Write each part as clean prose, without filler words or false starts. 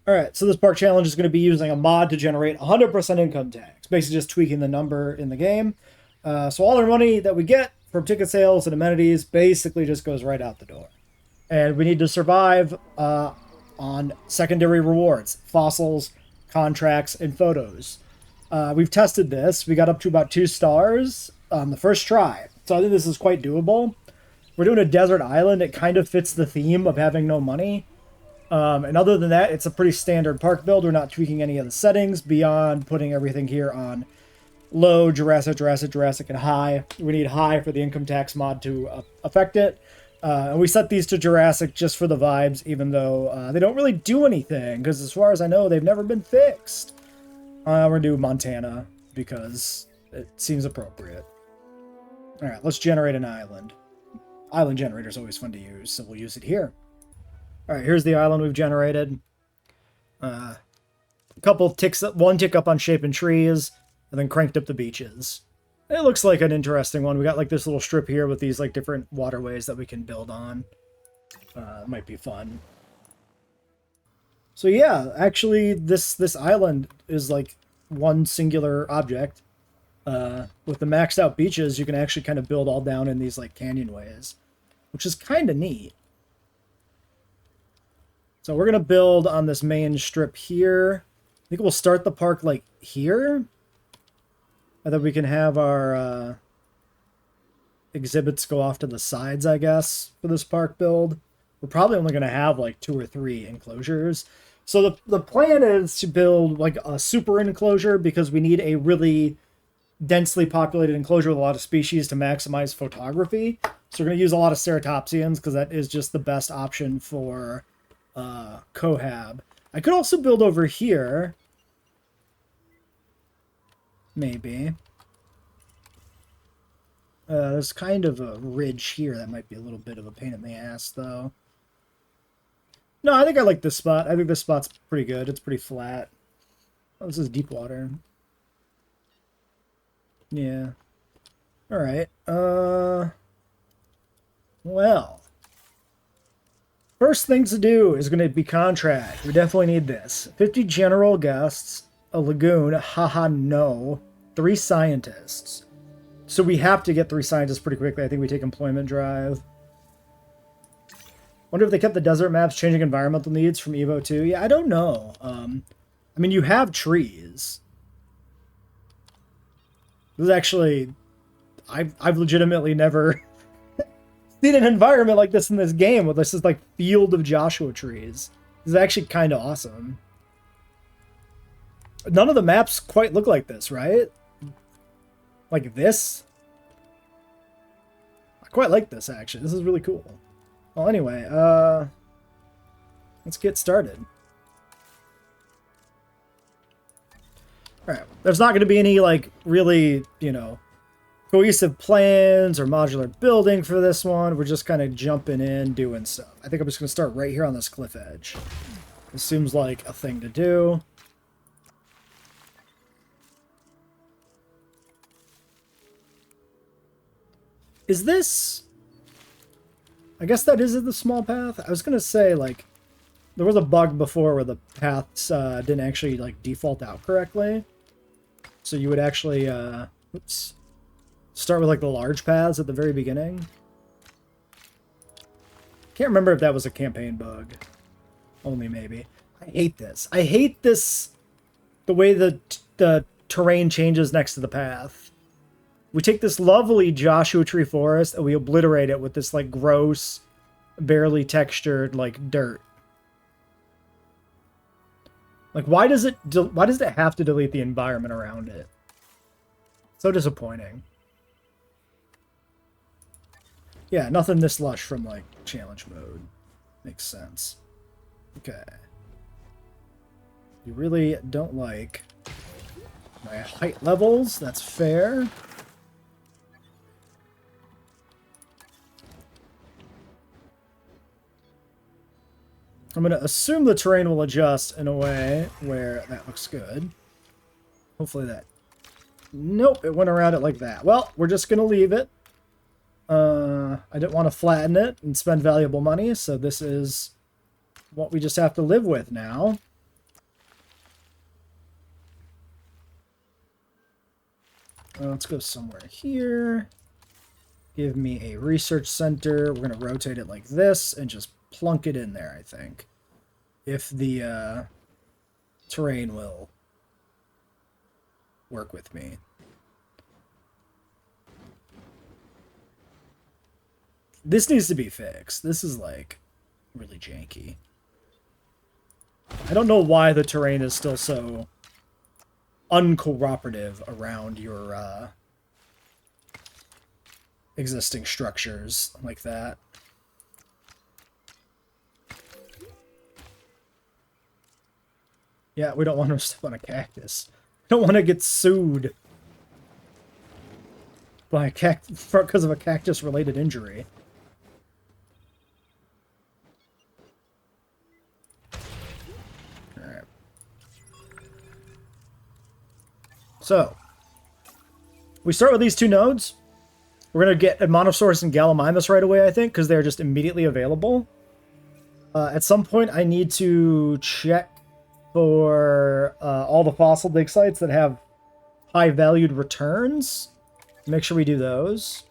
Alright, so this park challenge is going to be using a mod to generate 100% income tax. Basically just tweaking the number in the game. So all our money that we get from ticket sales and amenities basically just goes right out the door. And we need to survive on secondary rewards, fossils, contracts, and photos. We've tested this. We got up to about 2 stars on the first try. So I think this is quite doable. We're doing a desert island. It kind of fits the theme of having no money. And other than that, it's a pretty standard park build. We're not tweaking any of the settings beyond putting everything here on low, Jurassic, and high. We need high for the income tax mod to affect it. And we set these to Jurassic just for the vibes, even though they don't really do anything, because as far as I know, they've never been fixed. We're going to do Montana, because it seems appropriate. Alright, let's generate an island. Island generator is always fun to use, so we'll use it here. Alright, here's the island we've generated. A couple ticks, one tick up on shape and trees, and then cranked up the beaches. It looks like an interesting one. We got like this little strip here with these like different waterways that we can build on. It might be fun. So yeah, actually this island is like one singular object. With the maxed out beaches, you can actually kind of build all down in these like canyonways, which is kind of neat. So we're going to build on this main strip here. I think we'll start the park like here. And then we can have our exhibits go off to the sides, I guess, for this park build. We're probably only going to have like 2 or 3 enclosures. So the plan is to build like a super enclosure because we need a really densely populated enclosure with a lot of species to maximize photography. So we're going to use a lot of ceratopsians because that is just the best option for cohab. I could also build over here. Maybe. There's kind of a ridge here that might be a little bit of a pain in the ass, though. No, I think I like this spot. I think this spot's pretty good. It's pretty flat. Oh, this is deep water. Yeah. Alright. Well. First things to do is going to be contract. We definitely need this. 50 general guests, a lagoon, haha no, 3 scientists. So we have to get 3 scientists pretty quickly. I think we take employment drive. Wonder if they kept the desert maps changing environmental needs from Evo 2. Yeah, I don't know. I mean, you have trees. This is actually... I've legitimately never seen an environment like this in this game with this is like field of Joshua trees. This is actually kind of awesome. None of the maps quite look like this, right? Like this? I quite like this, actually. This is really cool. Well, anyway, let's get started. Alright, there's not going to be any, like, really, you know, cohesive plans or modular building for this one. We're just kind of jumping in, doing stuff. I think I'm just going to start right here on this cliff edge. This seems like a thing to do. Is this... I guess that is the small path. I was going to say, like, there was a bug before where the paths didn't actually, like, default out correctly. So you would actually, oops, start with, like, the large paths at the very beginning. Can't remember if that was a campaign bug. Only maybe. I hate this. I hate this, the way the terrain changes next to the path. We take this lovely Joshua Tree forest and we obliterate it with this, like, gross, barely textured, like, dirt. Like, why does it have to delete the environment around it? So disappointing. Yeah, nothing this lush from, like, challenge mode. Makes sense. Okay. You really don't like my height levels. That's fair. I'm going to assume the terrain will adjust in a way where that looks good. Hopefully that... Nope, it went around it like that. Well, we're just going to leave it. I didn't want to flatten it and spend valuable money, so this is what we just have to live with now. Let's go somewhere here. Give me a research center. We're going to rotate it like this and just plunk it in there, I think. If the terrain will work with me. This needs to be fixed. This is, like, really janky. I don't know why the terrain is still so uncooperative around your existing structures like that. Yeah, we don't want to step on a cactus. We don't want to get sued by a because of a cactus-related injury. All right. So, we start with these two nodes. We're going to get Monosaurus and Gallimimus right away, I think, because they're just immediately available. At some point, I need to check for all the fossil dig sites that have high-valued returns. Make sure we do those.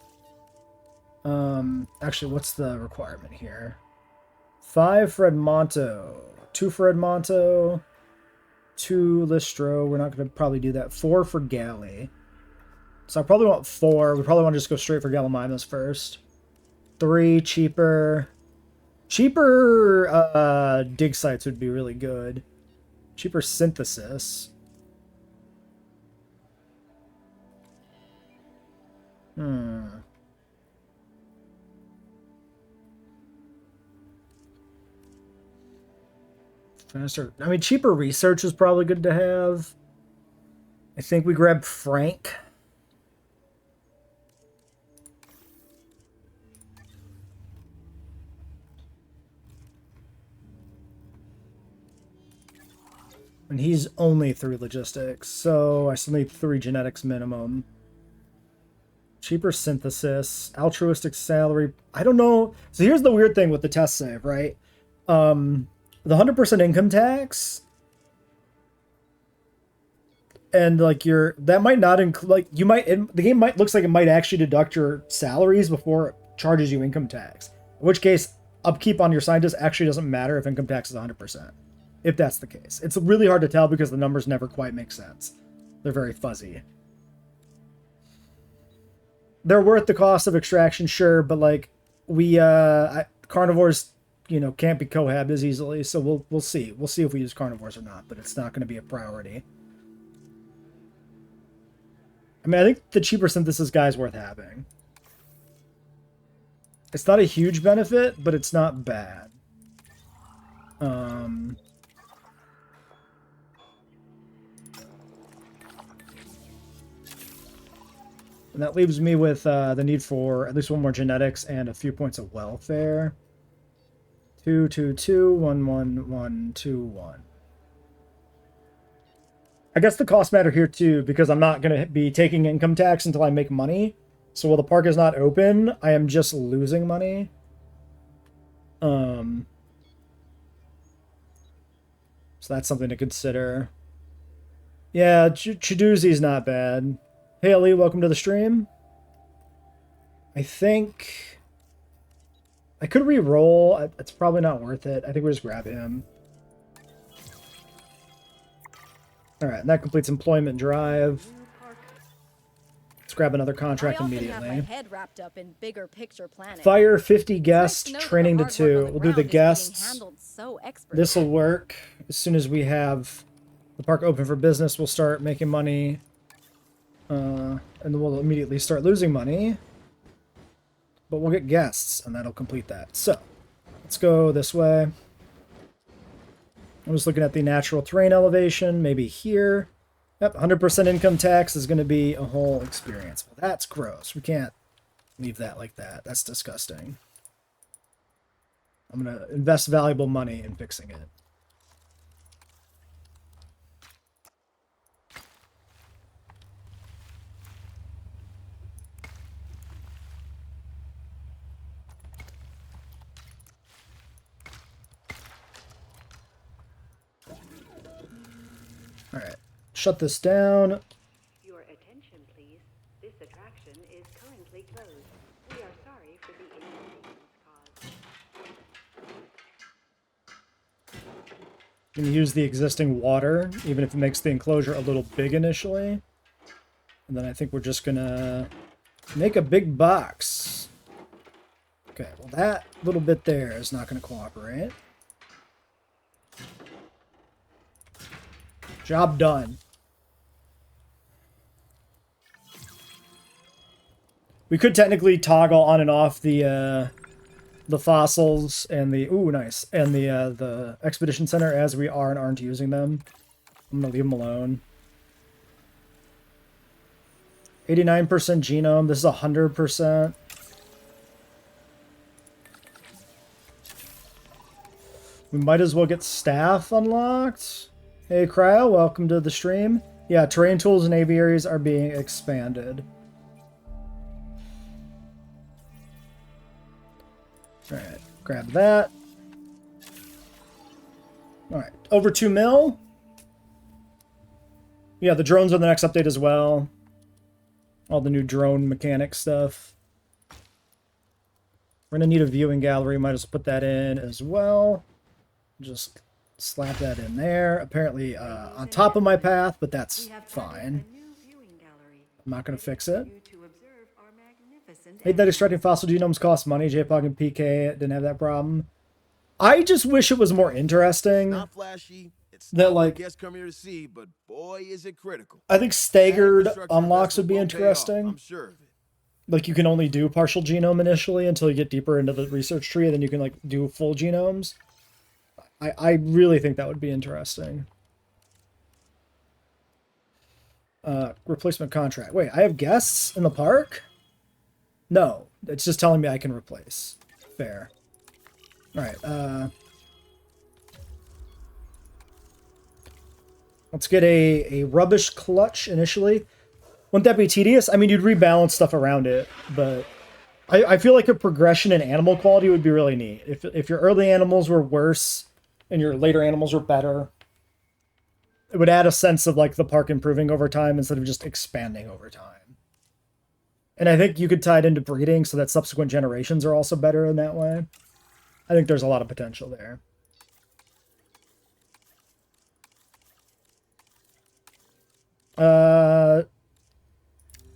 Actually, what's the requirement here? 5 for Edmonto. 2 for Edmonto. 2 Listro. We're not going to probably do that. 4 for Galley. So I probably want 4. We probably want to just go straight for Gallimimus first. 3 cheaper. Cheaper dig sites would be really good. Cheaper synthesis. Faster. I mean, cheaper research is probably good to have. I think we grab Frank. And he's only 3 logistics, so I still need 3 genetics minimum. Cheaper synthesis, altruistic salary. I don't know. So here's the weird thing with the test save, right? The 100% income tax, and like that might not include, like you might, the game looks like it might actually deduct your salaries before it charges you income tax. In which case, upkeep on your scientist actually doesn't matter if income tax is 100%. If that's the case. It's really hard to tell because the numbers never quite make sense. They're very fuzzy. They're worth the cost of extraction, sure, but like carnivores, can't be cohabbed as easily, so we'll see. We'll see if we use carnivores or not, but it's not going to be a priority. I mean, I think the cheaper synthesis guy is worth having. It's not a huge benefit, but it's not bad. And that leaves me with the need for at least 1 more genetics and a few points of welfare. 2, 2, 2, 1, 1, 1, 2, 1. I guess the costs matter here too, because I'm not going to be taking income tax until I make money. So while the park is not open, I am just losing money. So that's something to consider. Yeah, Chiduzi's not bad. Hey, Ali, welcome to the stream. I think I could re-roll. It's probably not worth it. I think we just grab him. All right, and that completes employment drive. Let's grab another contract immediately. Have my head wrapped up in bigger picture planning. Fire 50 guests, training to 2. We'll do the guests. This will work. As soon as we have the park open for business, we'll start making money. And then we'll immediately start losing money. But we'll get guests, and that'll complete that. So, let's go this way. I'm just looking at the natural terrain elevation, maybe here. Yep, 100% income tax is going to be a whole experience. Well, that's gross. We can't leave that like that. That's disgusting. I'm going to invest valuable money in fixing it. All right, shut this down. Your attention, please. I'm going to use the existing water, even if it makes the enclosure a little big initially. And then I think we're just going to make a big box. Okay, well that little bit there is not going to cooperate. Job done. We could technically toggle on and off the fossils and the and the expedition center as we are and aren't using them. I'm gonna leave them alone. 89% genome. This is 100%. We might as well get staff unlocked. Hey, Cryo, welcome to the stream. Yeah, terrain tools and aviaries are being expanded. Alright, grab that. Alright, over 2 mil. Yeah, the drones are the next update as well. All the new drone mechanic stuff. We're going to need a viewing gallery. Might as well put that in as well. Just slap that in there. Apparently on top of my path, but that's fine. I'm not going to fix it. Hate that extracting fossil genomes costs money. JPOG and PK didn't have that problem. I just wish it was more interesting. Not flashy. It's that not what like guests come here to see, but boy, is it critical. I think staggered Infrastructure unlocks would be investment won't pay off, interesting. I'm sure of it. Like you can only do partial genome initially until you get deeper into the research tree, and then you can like do full genomes. I really think that would be interesting. Replacement contract. Wait, I have guests in the park? No, it's just telling me I can replace. Fair. Alright, let's get a rubbish clutch initially. Wouldn't that be tedious? I mean, you'd rebalance stuff around it, but I feel like a progression in animal quality would be really neat. If your early animals were worse and your later animals were better, it would add a sense of like the park improving over time instead of just expanding over time. And I think you could tie it into breeding so that subsequent generations are also better in that way. I think there's a lot of potential there.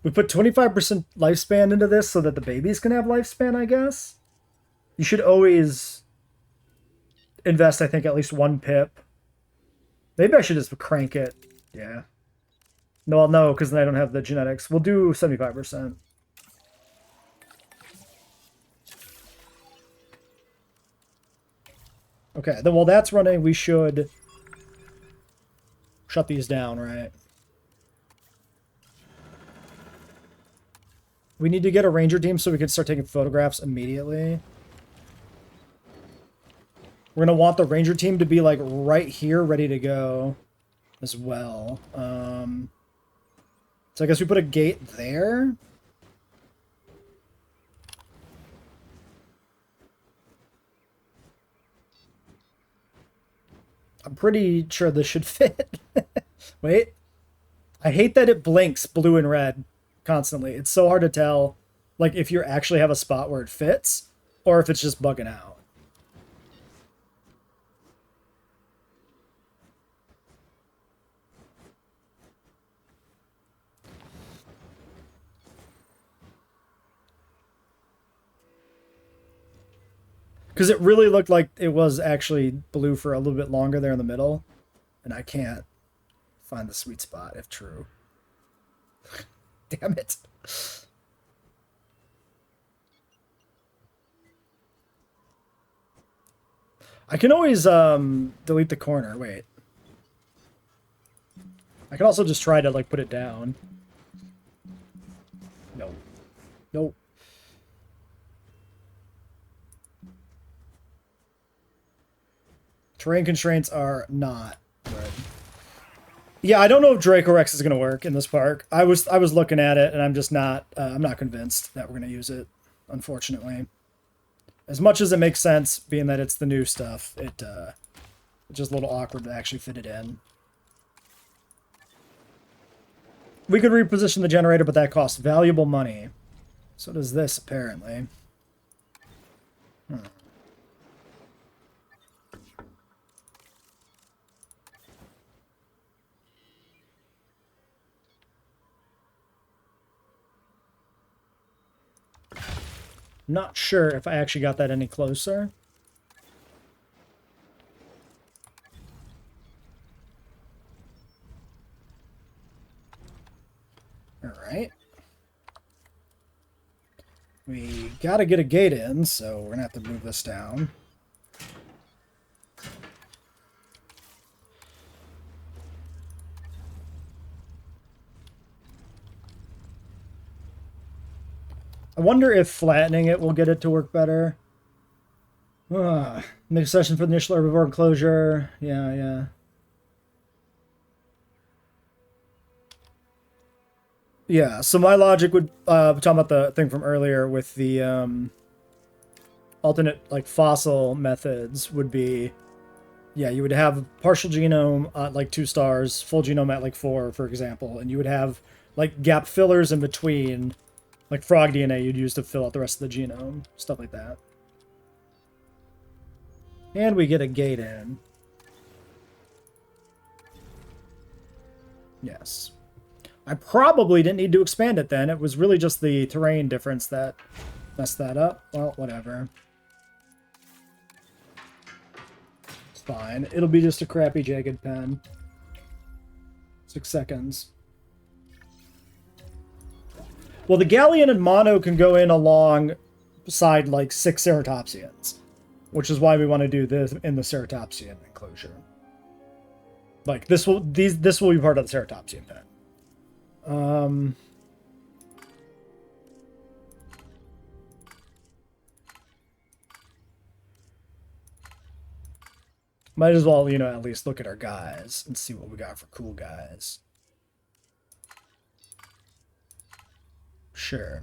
We put 25% lifespan into this so that the babies can have lifespan, I guess. You should always invest, I think, at least 1 pip. Maybe I should just crank it. Yeah. No, because then I don't have the genetics. We'll do 75%. Okay, then while that's running, we should shut these down, right? We need to get a ranger team so we can start taking photographs immediately. We're going to want the ranger team to be like right here, ready to go as well. So I guess we put a gate there. I'm pretty sure this should fit. Wait. I hate that it blinks blue and red constantly. It's so hard to tell, like, if you actually have a spot where it fits, or if it's just bugging out. Because it really looked like it was actually blue for a little bit longer there in the middle. And I can't find the sweet spot, if true. Damn it. I can always delete the corner. Wait. I can also just try to like put it down. No. Nope. Terrain constraints are not good. Yeah, I don't know if Dracorex is going to work in this park. I was looking at it, and I'm just not I'm not convinced that we're going to use it, unfortunately. As much as it makes sense, being that it's the new stuff, it's just a little awkward to actually fit it in. We could reposition the generator, but that costs valuable money. So does this, apparently. I'm not sure if I actually got that any closer. All right. We got to get a gate in, so we're going to have to move this down. I wonder if flattening it will get it to work better. Make a session for the initial herbivore enclosure. Yeah. Yeah, so my logic would, talking about the thing from earlier with the alternate, like, fossil methods would be, yeah, you would have partial genome at, like, 2 stars, full genome at, like, 4, for example, and you would have, like, gap fillers in between, like frog DNA you'd use to fill out the rest of the genome, stuff like that. And we get a gate in. Yes. I probably didn't need to expand it then. It was really just the terrain difference that messed that up. Well, whatever. It's fine. It'll be just a crappy jagged pen. 6 seconds. Well, the Galleon and Mono can go in alongside like 6 Ceratopsians, which is why we want to do this in the Ceratopsian enclosure. Like this will be part of the Ceratopsian pen. Might as well, at least look at our guys and see what we got for cool guys. Sure.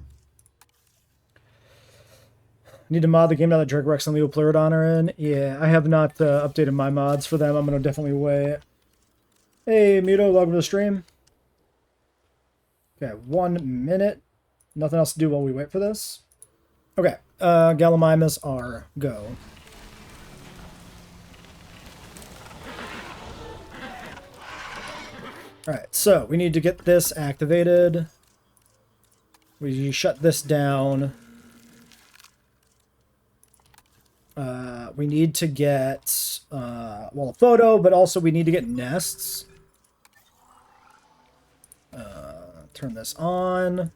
Need to mod the game now that Drake Rex and Leo Pleurodon are in. Yeah, I have not updated my mods for them. I'm going to definitely wait. Hey, Muto, welcome to the stream. Okay, 1 minute. Nothing else to do while we wait for this. Okay, Gallimimus are go. Alright, so we need to get this activated. We shut this down. We need to get, well, a photo, but also we need to get nests. Turn this on.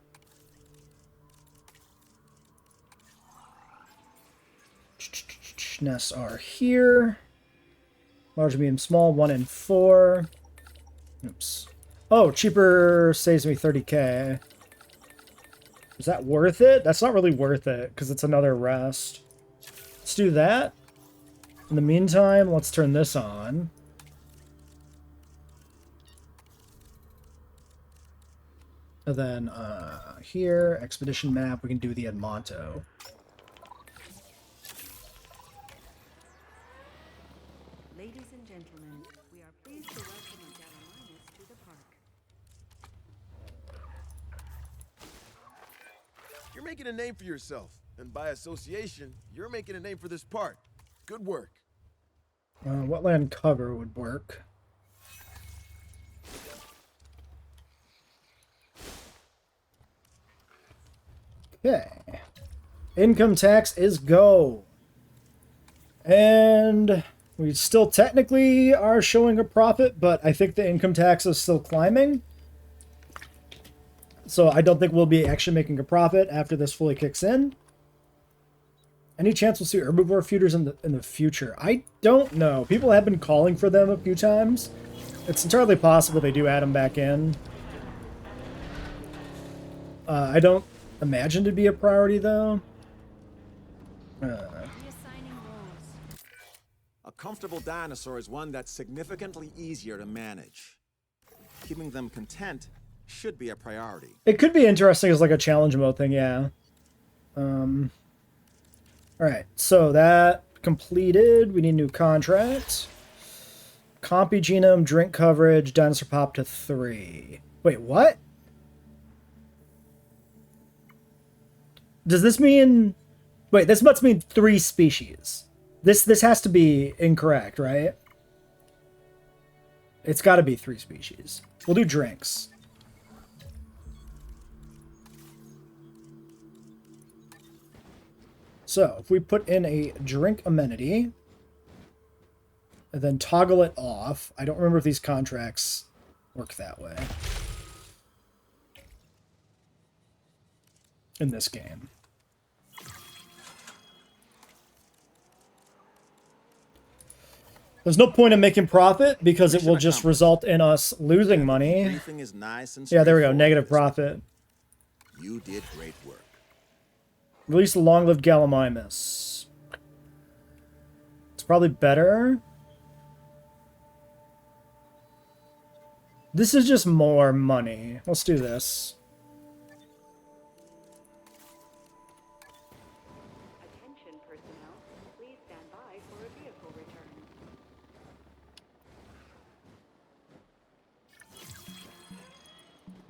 Nests are here. Large, medium, small, 1 and 4. Oops. Oh, cheaper saves me 30k. Is that worth it? That's not really worth it, because it's another rest. Let's do that. In the meantime, let's turn this on. And then here, expedition map, we can do the Edmonto. Ladies and gentlemen, we are pleased to welcome you to the park. You're making a name for yourself, and by association, you're making a name for this park. Good work. Wetland cover would work. Okay. Income tax is go. And we still technically are showing a profit, but I think the income tax is still climbing. So I don't think we'll be actually making a profit after this fully kicks in. Any chance we'll see herbivore feeders in the future? I don't know. People have been calling for them a few times. It's entirely possible they do add them back in. I don't imagine to be a priority, though. Reassigning roles. A comfortable dinosaur is one that's significantly easier to manage. Keeping them content should be a priority. It could be interesting as like a challenge mode thing, yeah. Alright, so that completed. We need a new contract. Compy genome, drink coverage, dinosaur pop to 3. Wait, what? Does this mean... Wait, this must mean 3 species. This has to be incorrect, right? It's got to be 3 species. We'll do drinks. So if we put in a drink amenity and then toggle it off, I don't remember if these contracts work that way in this game. There's no point in making profit because it will just result in us losing money. Everything is nice and Yeah, there we go. straightforward Negative this time. profit. You did great work. Release the long-lived Gallimimus. It's probably better. This is just more money. Let's do this. Attention personnel, please stand by for a vehicle return.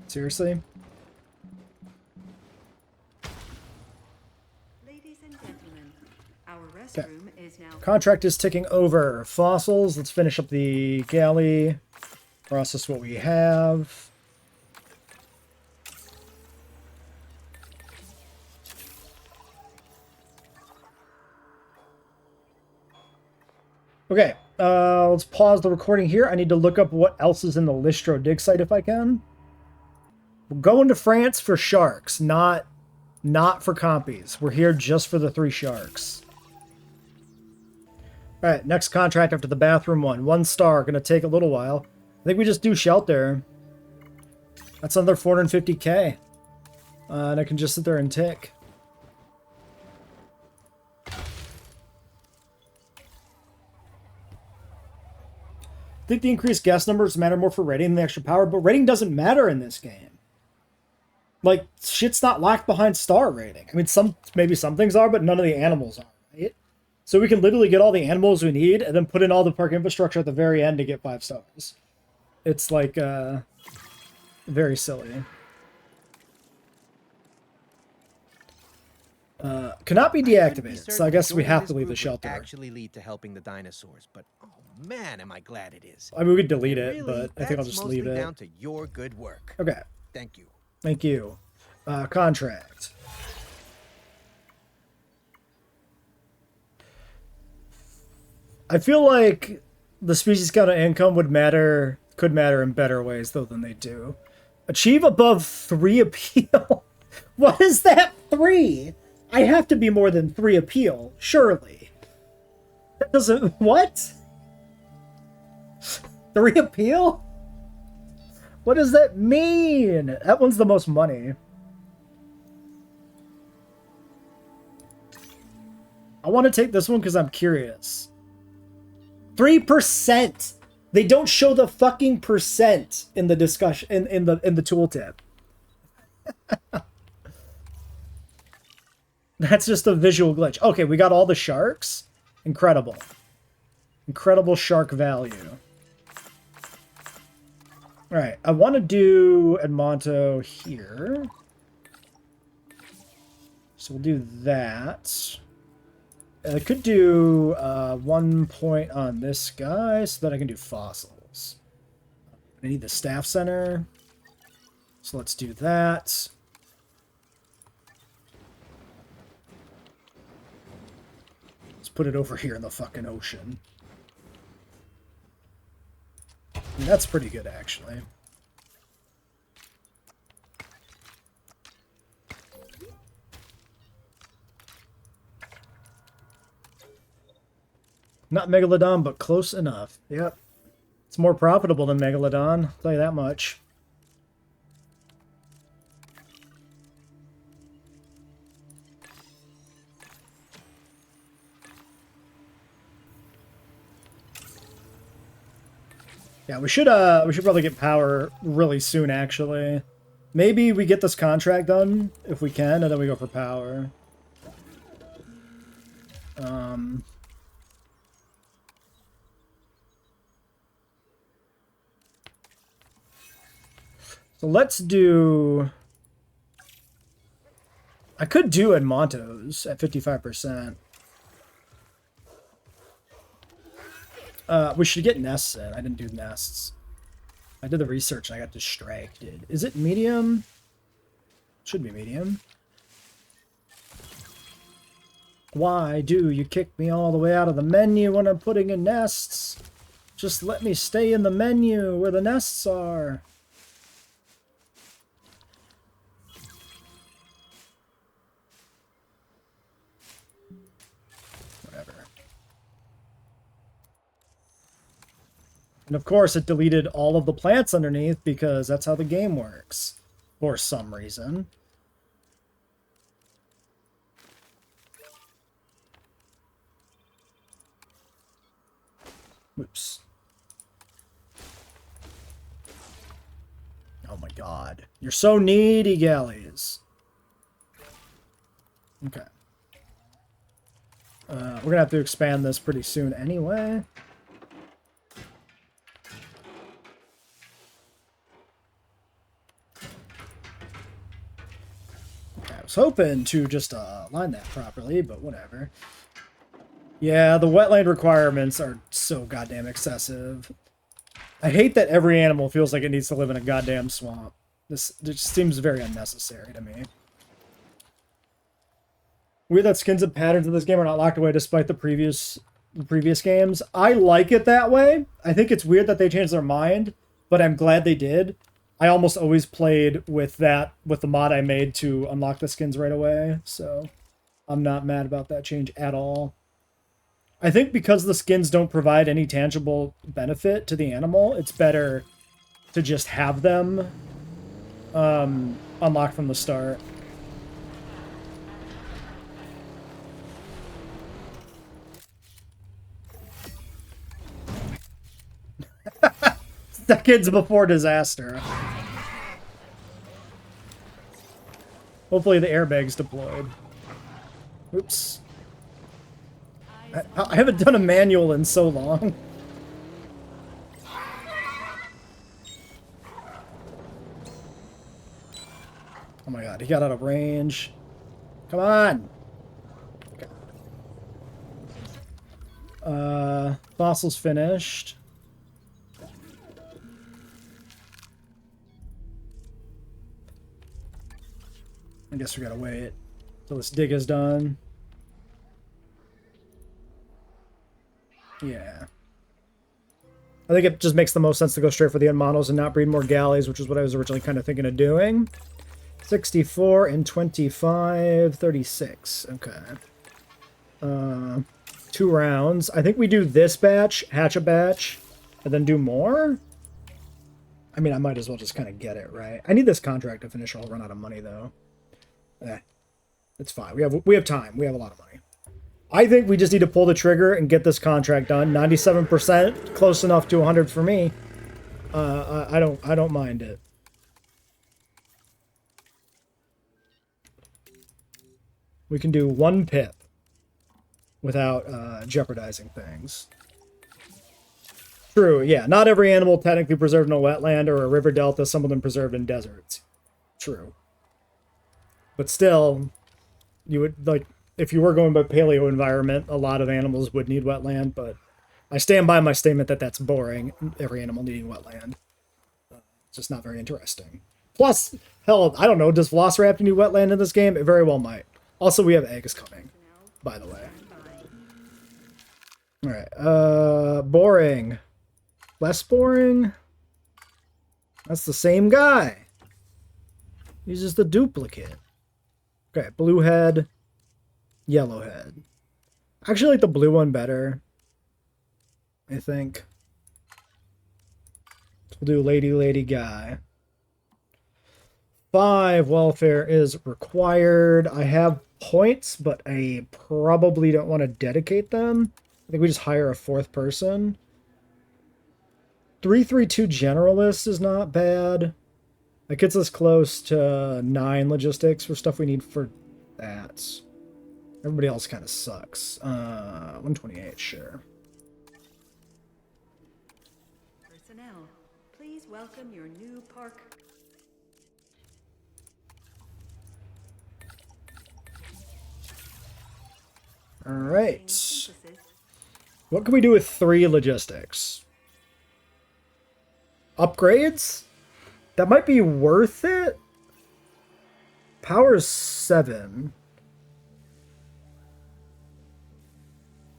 Seriously? Ladies and gentlemen, our restroom is now Contract is ticking over. Fossils. Let's finish up the galley. Process what we have. Okay, let's pause the recording here. I need to look up what else is in the Listro dig site if I can. We're going to France for sharks, not for compies. We're here just for the 3 sharks. Alright, next contract after the bathroom one. 1 star, gonna take a little while. I think we just do shelter. That's another 450k. And I can just sit there and tick. I think the increased guest numbers matter more for rating than the extra power, but rating doesn't matter in this game. Like, shit's not locked behind star rating. I mean, maybe some things are, but none of the animals are, right? So we can literally get all the animals we need and then put in all the park infrastructure at the very end to get 5 stars. It's like, very silly. Cannot be deactivated, so I guess we have to leave the shelter. Actually lead to helping the dinosaurs, but oh man, am I glad it is. I mean, we could delete it, Really, but I think I'll that's just leave mostly it. down to your good work. Okay, Thank you. thank you. Contract. I feel like the species count of income could matter in better ways, though, than they do. Achieve above 3 appeal. What is that 3? I have to be more than 3 appeal, surely. That doesn't... What? 3 appeal? What does that mean? That one's the most money. I want to take this one because I'm curious. 3%. They don't show the fucking percent in the discussion in the tooltip. That's just a visual glitch. Okay, we got all the sharks. Incredible. Incredible shark value. All right, I want to do Edmonto here. So we'll do that. I could do 1 point on this guy so that I can do fossils. I need the staff center. So let's do that. Let's put it over here in the fucking ocean. And that's pretty good, actually. Not Megalodon, but close enough. Yep. It's more profitable than Megalodon, I'll tell you that much. Yeah, we should probably get power really soon, actually. Maybe we get this contract done, if we can, and then we go for power. So let's do... I could do Edmonto's at 55%. We should get nests in. I didn't do nests. I did the research and I got distracted. Is it medium? Should be medium. Why do you kick me all the way out of the menu when I'm putting in nests? Just let me stay in the menu where the nests are. Whatever. And of course it deleted all of the plants underneath because that's how the game works. For some reason. Oops. Oh my god. You're so needy, galleys. Okay. We're gonna have to expand this pretty soon anyway. Okay, I was hoping to just line that properly, but whatever. Yeah, the wetland requirements are so goddamn excessive. I hate that every animal feels like it needs to live in a goddamn swamp. This just seems very unnecessary to me. Weird that skins and patterns in this game are not locked away despite the previous games. I like it that way. I think it's weird that they changed their mind, but I'm glad they did. I almost always played with the mod I made to unlock the skins right away, so I'm not mad about that change at all. I think because the skins don't provide any tangible benefit to the animal, it's better to just have them unlocked from the start. Seconds before disaster. Hopefully the airbag's deployed. Oops. I haven't done a manual in so long. Oh my god, he got out of range. Come on! Okay. Fossil's finished. I guess we gotta wait till this dig is done. Yeah. I think it just makes the most sense to go straight for the unmonos and not breed more galleys, which is what I was originally kind of thinking of doing. 64 and 25, 36. Okay. 2 rounds. I think we do this batch, hatch a batch, and then do more? I mean, I might as well just kind of get it, right? I need this contract to finish or I'll run out of money, though. It's fine. We have time. We have a lot of money. I think we just need to pull the trigger and get this contract done. 97%, close enough to 100 for me. I don't mind it. We can do 1 pip without jeopardizing things. True, yeah. Not every animal technically preserved in a wetland or a river delta. Some of them preserved in deserts. True. But still, you would, like, if you were going by paleo environment, a lot of animals would need wetland, but I stand by my statement that that's boring, every animal needing wetland. It's just not very interesting. Plus, hell, I don't know, does Velociraptor need wetland in this game? It very well might. Also, we have eggs coming, by the way. Alright, boring. Less boring? That's the same guy. He's just a duplicate. Okay, blue head, yellow head. I actually like the blue one better, I think. We'll do lady guy. 5 welfare is required. I have points, but I probably don't want to dedicate them. I think we just hire a 4th person. 332 generalist is not bad. That gets us close to 9 logistics for stuff we need for that. Everybody else kind of sucks. 128, sure. Personnel, please welcome your new park. Alright. What can we do with 3 logistics? Upgrades? That might be worth it. Power's 7.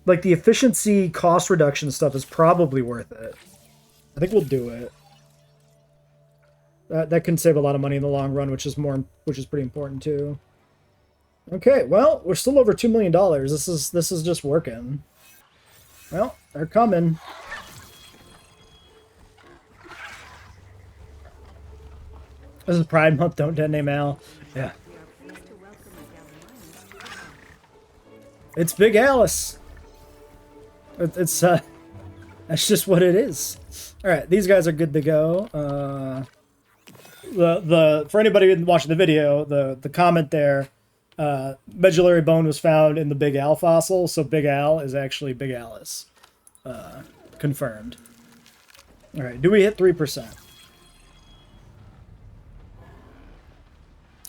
like the efficiency cost reduction stuff is probably worth it. I think we'll do it. That can save a lot of money in the long run, which is pretty important too. Okay, well, we're still over $2 million. This is just working. Well, they're coming. This is Pride Month. Don't detonate Al. Yeah. We are pleased to welcome the Gallimimus to the park. It's Big Alice. It's that's just what it is. All right, these guys are good to go. The for anybody watching the video, the comment there, medullary bone was found in the Big Al fossil, so Big Al is actually Big Alice. Confirmed. All right, do we hit 3%?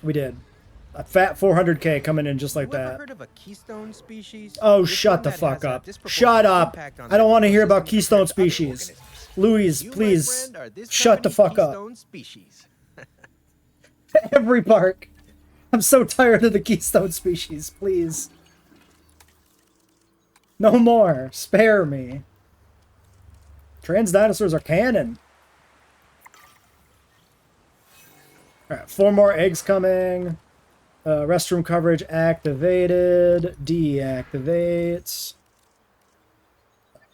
We did. A fat 400K coming in just like You ever that. heard of a keystone species? Oh, It's shut one the that fuck has a up. disproportionate Shut up. impact on I don't the want to hear about ecosystem keystone compared to other species. organisms. Louise, You, my please. friend, are this Shut the company's fuck up. keystone species. Every park. I'm so tired of the keystone species. Please. No more. Spare me. Trans dinosaurs are canon. Alright, 4 more eggs coming. Restroom coverage activated. Deactivates.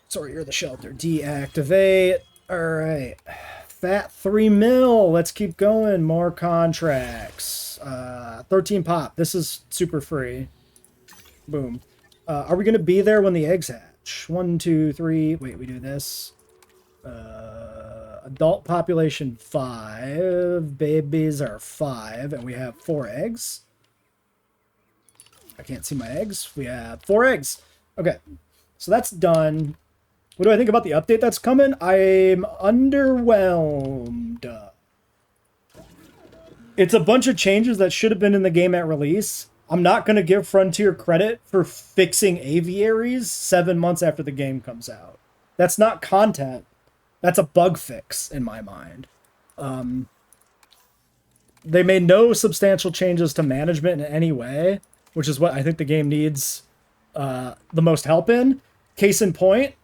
Sorry, you're the shelter. Deactivate. Alright. Fat 3 mil. Let's keep going. More contracts. 13 pop. This is super free. Boom. Are we going to be there when the eggs hatch? 1, 2, 3. Wait, we do this. Adult population 5. Babies are 5. And we have 4 eggs. I can't see my eggs. We have 4 eggs. Okay. So that's done. What do I think about the update that's coming? I'm underwhelmed. It's a bunch of changes that should have been in the game at release. I'm not going to give Frontier credit for fixing aviaries 7 months after the game comes out. That's not content. That's a bug fix in my mind. They made no substantial changes to management in any way, which is what I think the game needs the most help in. Case in point,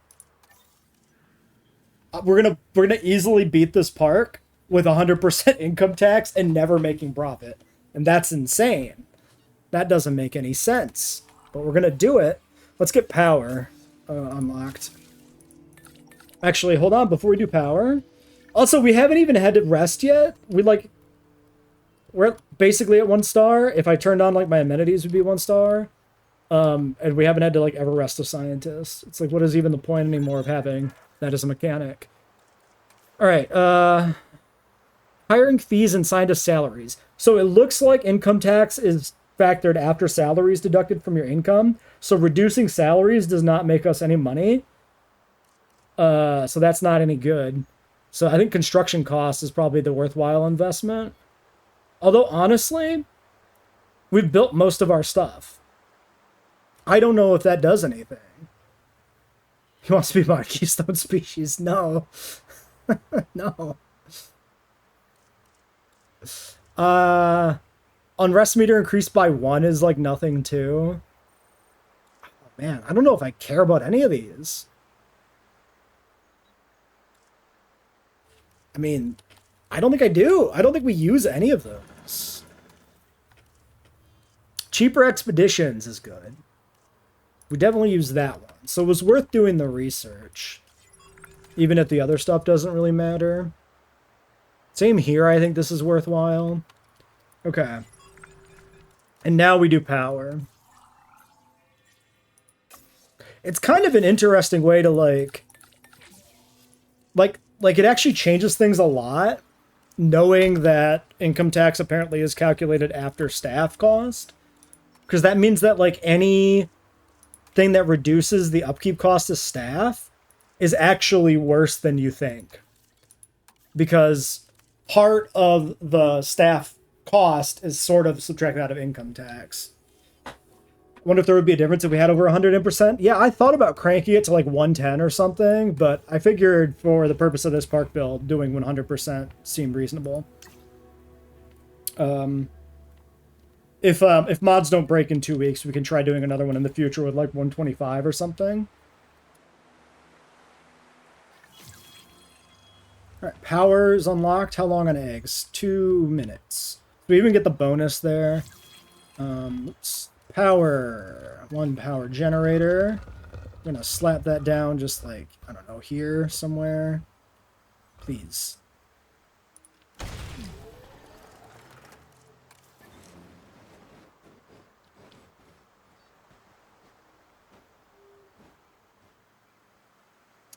we're gonna easily beat this park with 100% income tax and never making profit, and that's insane. That doesn't make any sense, but we're gonna do it. Let's get power unlocked. Actually, hold on before we do power. Also, we haven't even had to rest yet. We're basically at 1 star. If I turned on like my amenities, would be 1 star. And we haven't had to like ever rest a scientist. It's like, what is even the point anymore of having that as a mechanic? All right. Hiring fees and scientist salaries. So it looks like income tax is factored after salaries deducted from your income. So reducing salaries does not make us any money. So that's not any good. So I think construction cost is probably the worthwhile investment. Although honestly, we've built most of our stuff. I don't know if that does anything. He wants to be my keystone species. No. No. Unrest meter increased by 1 is like nothing too. Oh, man, I don't know if I care about any of these. I mean, I don't think I do. I don't think we use any of those. Cheaper expeditions is good. We definitely use that one. So it was worth doing the research. Even if the other stuff doesn't really matter. Same here, I think this is worthwhile. Okay. And now we do power. It's kind of an interesting way to like it actually changes things a lot, knowing that income tax apparently is calculated after staff cost. Because that means that like any thing that reduces the upkeep cost of staff is actually worse than you think. Because part of the staff cost is sort of subtracted out of income tax. I wonder if there would be a difference if we had over 100%. Yeah, I thought about cranking it to like 110 or something, but I figured for the purpose of this park build, doing 100% seemed reasonable. If mods don't break in 2 weeks, we can try doing another one in the future with like 125 or something. All right, power's unlocked. How long on eggs? 2 minutes. We even get the bonus there. Oops. Power. 1 power generator. I'm gonna slap that down just like, I don't know, here somewhere. Please.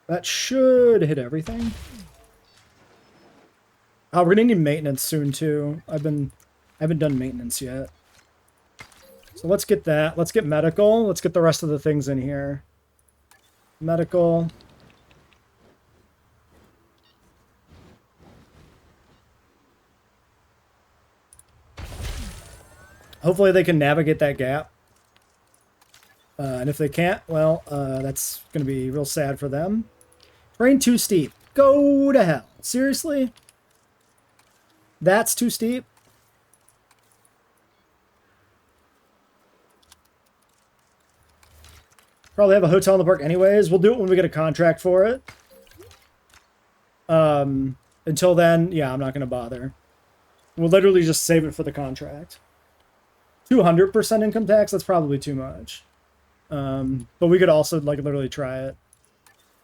That should hit everything. Oh, we're gonna need maintenance soon too. I haven't done maintenance yet. So let's get that. Let's get medical. Let's get the rest of the things in here. Medical. Hopefully they can navigate that gap. And if they can't, well, that's going to be real sad for them. Terrain too steep. Go to hell. Seriously? That's too steep? Probably have a hotel in the park anyways. We'll do it when we get a contract for it. Until then, yeah, I'm not going to bother. We'll literally just save it for the contract. 200% income tax? That's probably too much. But we could also, like, literally try it.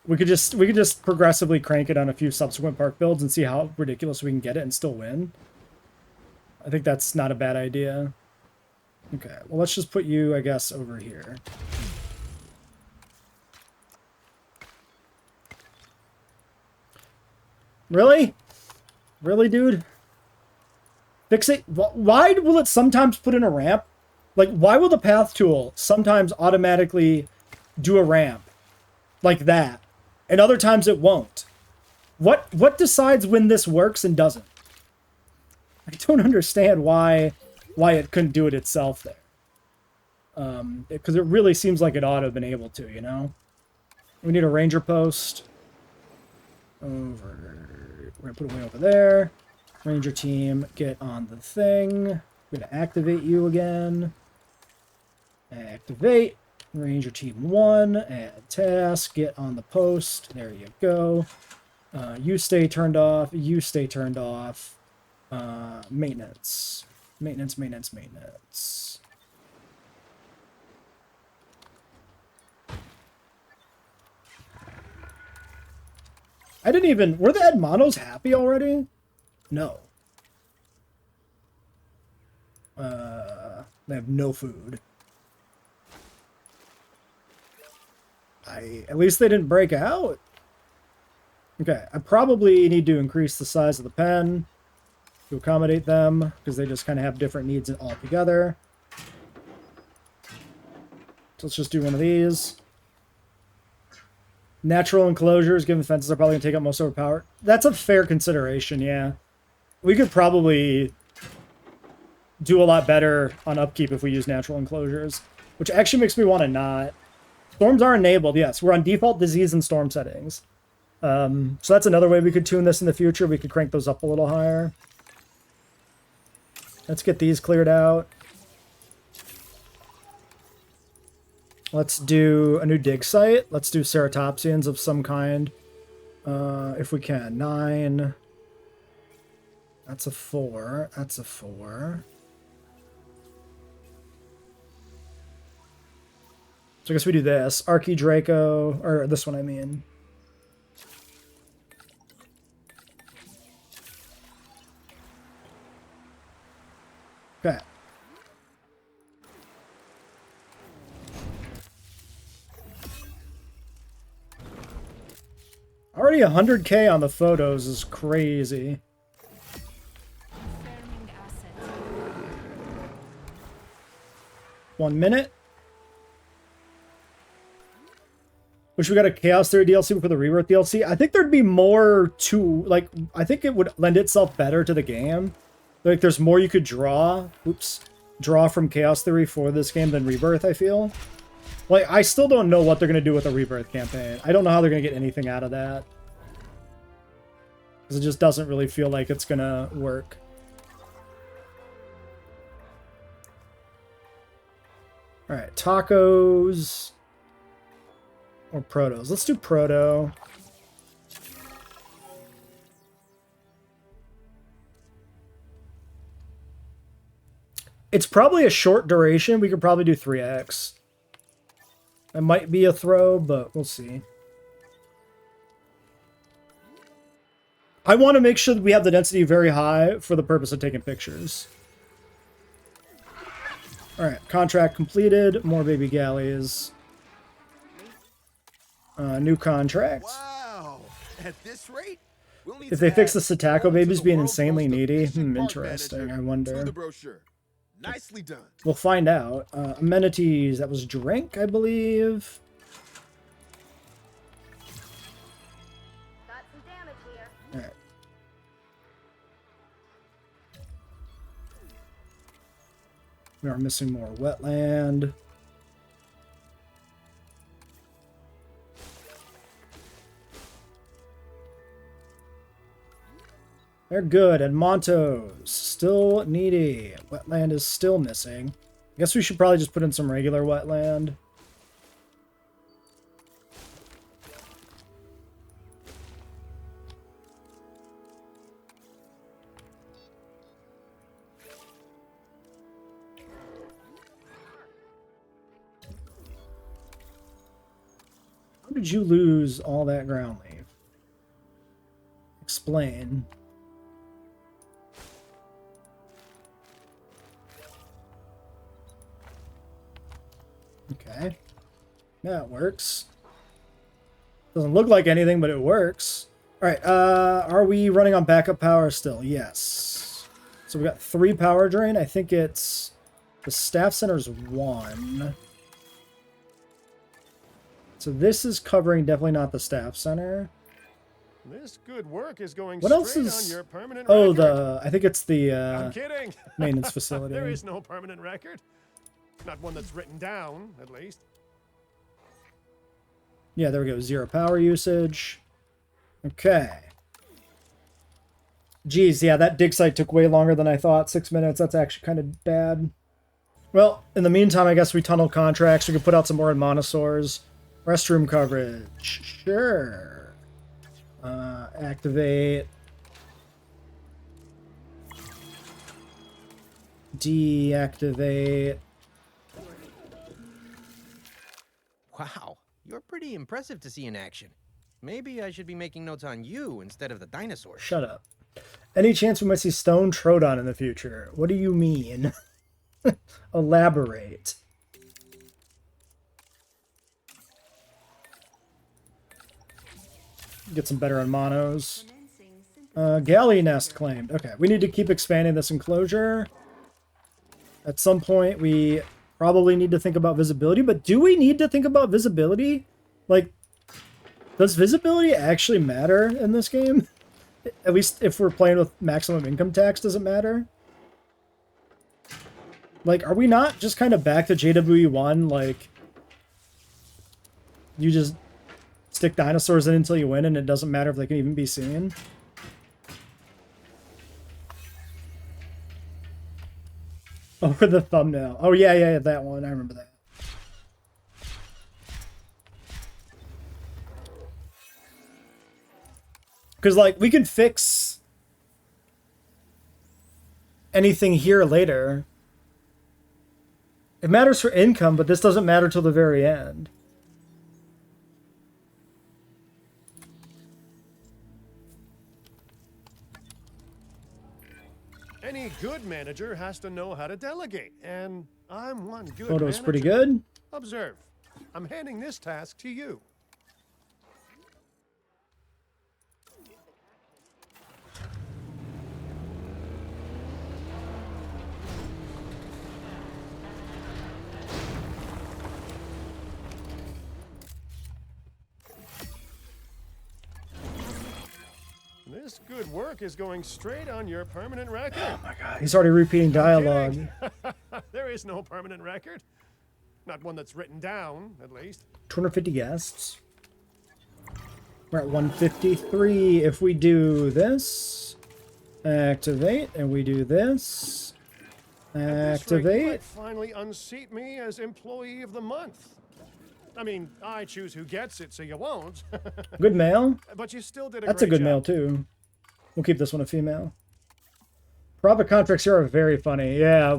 We could just progressively crank it on a few subsequent park builds and see how ridiculous we can get it and still win. I think that's not a bad idea. Okay, well, let's just put you, I guess, over here. Really? Really, dude? Fix it? Why will it sometimes put in a ramp? Like, why will the path tool sometimes automatically do a ramp like that? And other times it won't. What decides when this works and doesn't? I don't understand why it couldn't do it itself there. Because it really seems like it ought to have been able to, you know? We need a ranger post. We're gonna put it way over there. Ranger team, get on the thing. We're gonna activate you again. Activate. Ranger team 1, add task, get on the post. There you go. You stay turned off. You stay turned off. Maintenance. Maintenance, maintenance, maintenance. I didn't even... Were the Edmanos happy already? No. They have no food. At least they didn't break out. Okay, I probably need to increase the size of the pen to accommodate them, because they just kind of have different needs altogether. So let's just do one of these. Natural enclosures, given fences, are probably going to take up most overpower. That's a fair consideration, yeah. We could probably do a lot better on upkeep if we use natural enclosures, which actually makes me want to not. Storms are enabled, yes. We're on default disease and storm settings. So that's another way we could tune this in the future. We could crank those up a little higher. Let's get these cleared out. Let's do a new dig site. Let's do ceratopsians of some kind. If we can. 9. That's a 4. That's a 4. So I guess we do this. Archidraco, or this one I mean. Okay. Already 100k on the photos is crazy. Farming assets. 1 minute. Wish we got a Chaos Theory DLC for the Rebirth DLC. I think there'd be more to, like, I think it would lend itself better to the game. Like, there's more you could draw. Oops. Draw from Chaos Theory for this game than Rebirth, I feel. Like, I still don't know what they're going to do with the Rebirth campaign. I don't know how they're going to get anything out of that. Because it just doesn't really feel like it's going to work. Alright, tacos... or protos. Let's do proto. It's probably a short duration. We could probably do 3x. It might be a throw, but we'll see. I want to make sure that we have the density very high for the purpose of taking pictures. Alright, contract completed. More baby galleys. New contract. Wow! At this rate, we'll need If to they fix add the Satako all to babies the being world's insanely most needy, efficient park interesting, manager I to wonder. the brochure. Nicely done. We'll find out. Amenities, that was drink, I believe. Got some damage here. Alright. We are missing more wetland. They're good. Edmonto's still needy. Wetland is still missing. I guess we should probably just put in some regular wetland. How did you lose all that ground leaf? Explain. Okay. That works. Doesn't look like anything, but it works. Alright, are we running on backup power still? Yes. So we got 3 power drain. I think it's... The staff center's 1. So this is covering definitely not the staff center. This good work is going What else straight is... on your permanent Oh, record. I think it's the I'm kidding. maintenance facility. There is no permanent record. Not one that's written down, at least. Yeah, there we go. 0 power usage. Okay. Geez, yeah, that dig site took way longer than I thought. 6 minutes. That's actually kind of bad. Well, in the meantime, I guess we tunnel contracts. We could put out some more monosaurs. Restroom coverage. Sure. Activate. Deactivate. Wow, you're pretty impressive to see in action. Maybe I should be making notes on you instead of the dinosaurs. Shut up. Any chance we might see Stone Troodon in the future? What do you mean? Elaborate. Get some better on monos. Galley nest claimed. Okay, we need to keep expanding this enclosure. At some point, we probably need to think about visibility, but do we need to think about visibility? Like, does visibility actually matter in this game? At least if we're playing with maximum income tax, does it matter? Like, are we not just kind of back to JWE1? Like, you just stick dinosaurs in until you win, and it doesn't matter if they can even be seen? Oh, for the thumbnail. Oh, yeah, that one. I remember that. Because, like, we can fix anything here later. It matters for income, but this doesn't matter till the very end. Any good manager has to know how to delegate, and I'm one good Photo's manager. pretty good. Observe. I'm handing this task to you. This good work is going straight on your permanent record. Oh my god, he's already repeating dialogue. There is no permanent record. Not one that's written down, at least. 250 guests. We're at 153. If we do this, activate, and we do this, At this rate, you activate. might finally unseat me as employee of the month. I mean, I choose who gets it, so you won't. Good male. But you still did a That's a great good male job. too. We'll keep this one a female. Profit contracts here are very funny. Yeah,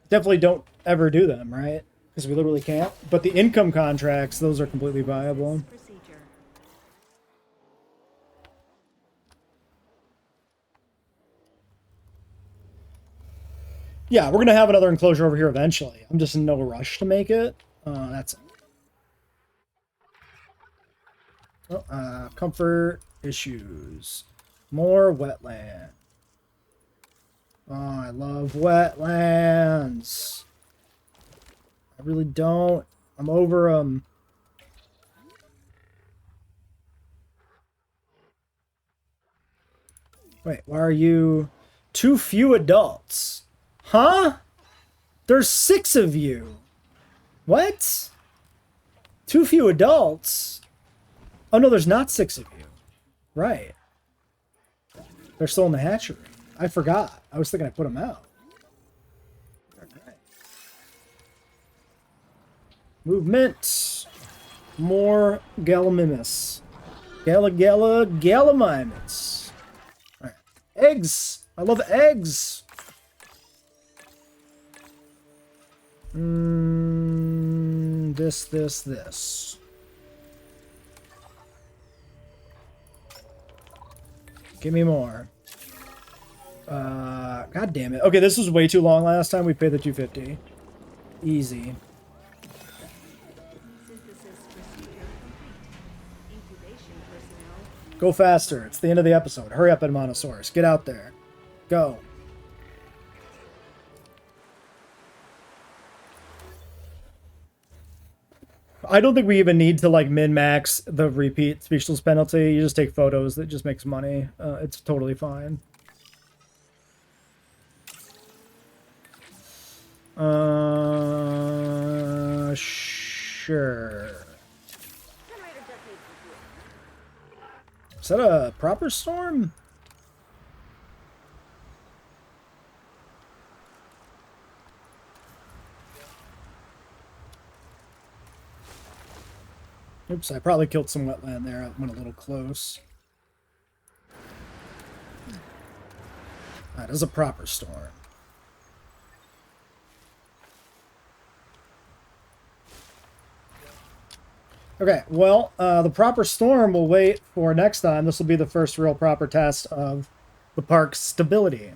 Definitely don't ever do them, right? Because we literally can't. But the income contracts, those are completely viable. Procedure. Yeah, we're going to have another enclosure over here eventually. I'm just in no rush to make it. That's it. Oh, comfort issues. More wetland. Oh, I love wetlands. I really don't. I'm over them. Wait, why are you... Too few adults? Huh? There's 6 of you. What? Too few adults? Oh, no, there's not 6 of you. Right. They're still in the hatchery. I forgot. I was thinking I put them out. Okay. Movement. More Gallimimus. Gallimimus. All right. Eggs. I love eggs. This. Give me more. God damn it. Okay, this was way too long last time. We paid the 250. Easy. Synthesis procedure complete. Incubation personnel. Go faster. It's the end of the episode. Hurry up, Edmontosaurus. Get out there. Go. I don't think we even need to like min-max the repeat speechless penalty. You just take photos. That just makes money. It's totally fine. Sure. Generator just needs refueling. Is that a proper storm? Oops, I probably killed some wetland there. I went a little close. That is a proper storm. Okay, well, the proper storm will wait for next time. This will be the first real proper test of the park's stability.